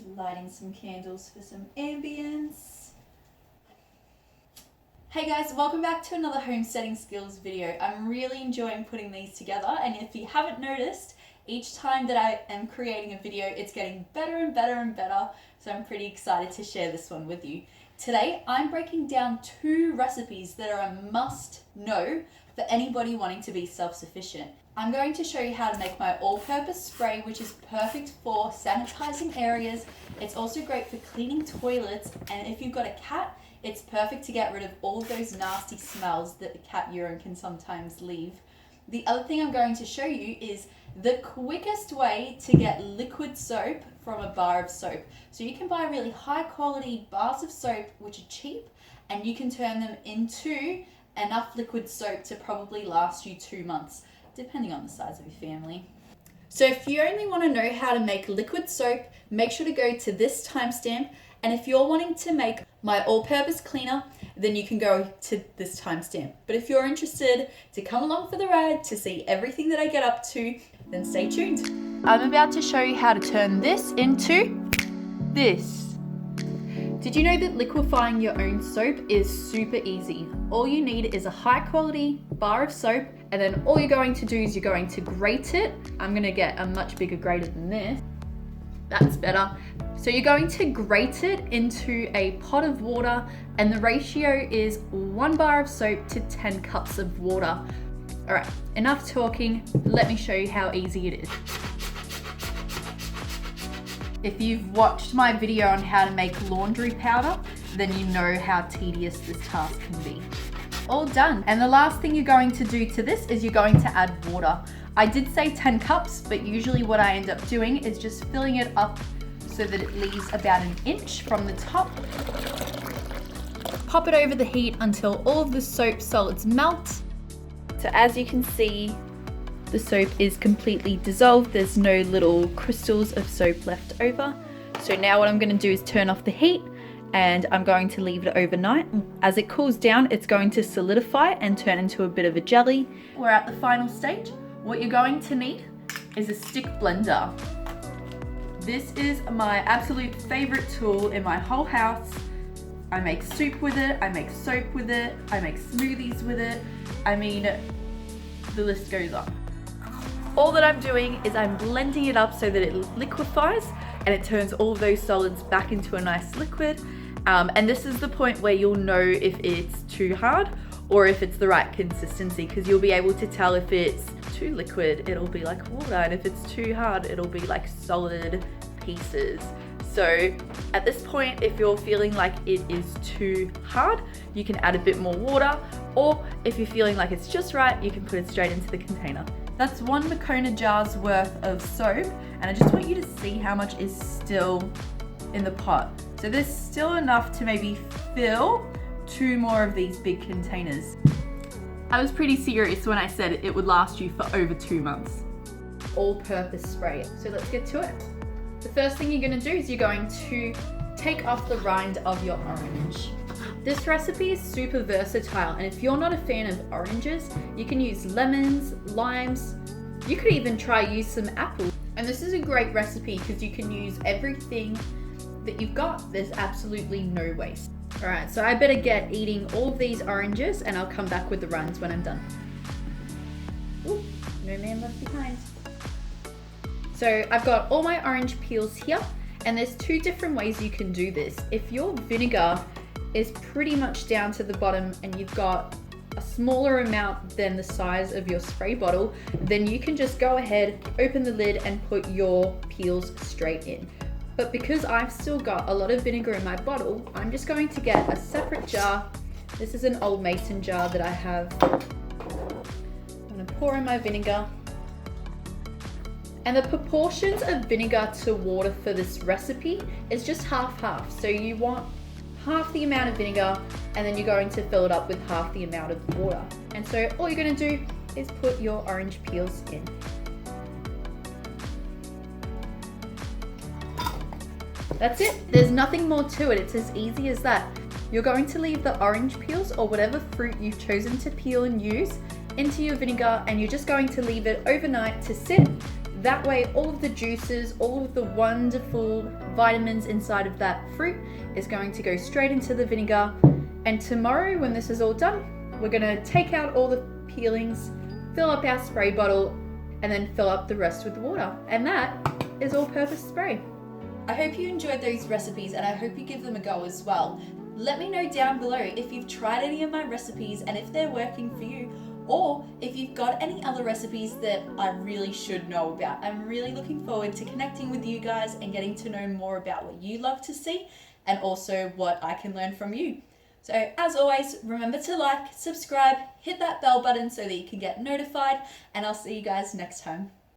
Lighting some candles for some ambience. Hey guys, welcome back to another homesteading skills video. I'm really enjoying putting these together, and if you haven't noticed, each time that I am creating a video, it's getting better and better and better, so I'm pretty excited to share this one with you. Today, I'm breaking down 2 recipes that are a must know for anybody wanting to be self-sufficient. I'm going to show you how to make my all-purpose spray, which is perfect for sanitizing areas. It's also great for cleaning toilets, and if you've got a cat, it's perfect to get rid of all of those nasty smells that the cat urine can sometimes leave. The other thing I'm going to show you is the quickest way to get liquid soap from a bar of soap. So you can buy really high quality bars of soap which are cheap, and you can turn them into enough liquid soap to probably last you 2 months, depending on the size of your family. So if you only want to know how to make liquid soap, make sure to go to this timestamp. And if you're wanting to make my all-purpose cleaner, then you can go to this timestamp. But if you're interested to come along for the ride to see everything that I get up to, then stay tuned. I'm about to show you how to turn this into this. Did you know that liquefying your own soap is super easy? All you need is a high quality bar of soap, and then all you're going to do is you're going to grate it. I'm gonna get a much bigger grater than this. That's better. So you're going to grate it into a pot of water, and the ratio is 1 bar of soap to 10 cups of water. All right, enough talking. Let me show you how easy it is. If you've watched my video on how to make laundry powder, then you know how tedious this task can be. All done. And the last thing you're going to do to this is you're going to add water. I did say 10 cups, but usually what I end up doing is just filling it up so that it leaves about 1 inch from the top. Pop it over the heat until all of the soap solids melt. So as you can see, the soap is completely dissolved. There's no little crystals of soap left over. So now what I'm going to do is turn off the heat, and I'm going to leave it overnight. As it cools down, it's going to solidify and turn into a bit of a jelly. We're at the final stage. What you're going to need is a stick blender. This is my absolute favorite tool in my whole house. I make soup with it, I make soap with it, I make smoothies with it. I mean, the list goes on. All that I'm doing is I'm blending it up so that it liquefies and it turns all of those solids back into a nice liquid. And this is the point where you'll know if it's too hard or if it's the right consistency, because you'll be able to tell if it's too liquid, it'll be like water, and if it's too hard, it'll be like solid pieces. So at this point, if you're feeling like it is too hard, you can add a bit more water, or if you're feeling like it's just right, you can put it straight into the container. That's 1 Makona jar's worth of soap, and I just want you to see how much is still in the pot. So there's still enough to maybe fill 2 more of these big containers. I was pretty serious when I said it would last you for over 2 months. All-purpose spray. So let's get to it. The first thing you're going to do is you're going to take off the rind of your orange. This recipe is super versatile, and if you're not a fan of oranges, you can use lemons, limes. You could even try use some apples. And this is a great recipe because you can use everything that you've got. There's absolutely no waste. All right, so I better get eating all of these oranges, and I'll come back with the rinds when I'm done. Ooh, no man left behind. So I've got all my orange peels here, and there's 2 different ways you can do this. If your vinegar is pretty much down to the bottom and you've got a smaller amount than the size of your spray bottle, then you can just go ahead, open the lid and put your peels straight in. But because I've still got a lot of vinegar in my bottle, I'm just going to get a separate jar. This is an old mason jar that I have. I'm gonna pour in my vinegar. And the proportions of vinegar to water for this recipe is just half-half. So you want half the amount of vinegar, and then you're going to fill it up with half the amount of water. And so all you're going to do is put your orange peels in. That's it. There's nothing more to it. It's as easy as that. You're going to leave the orange peels or whatever fruit you've chosen to peel and use into your vinegar, and you're just going to leave it overnight to sit. That way all of the juices, all of the wonderful vitamins inside of that fruit is going to go straight into the vinegar. And tomorrow when this is all done, we're gonna take out all the peelings, fill up our spray bottle, and then fill up the rest with the water. And that is all-purpose spray. I hope you enjoyed those recipes and I hope you give them a go as well. Let me know down below if you've tried any of my recipes and if they're working for you, or if you've got any other recipes that I really should know about. I'm really looking forward to connecting with you guys and getting to know more about what you love to see and also what I can learn from you. So as always, remember to like, subscribe, hit that bell button so that you can get notified, and I'll see you guys next time.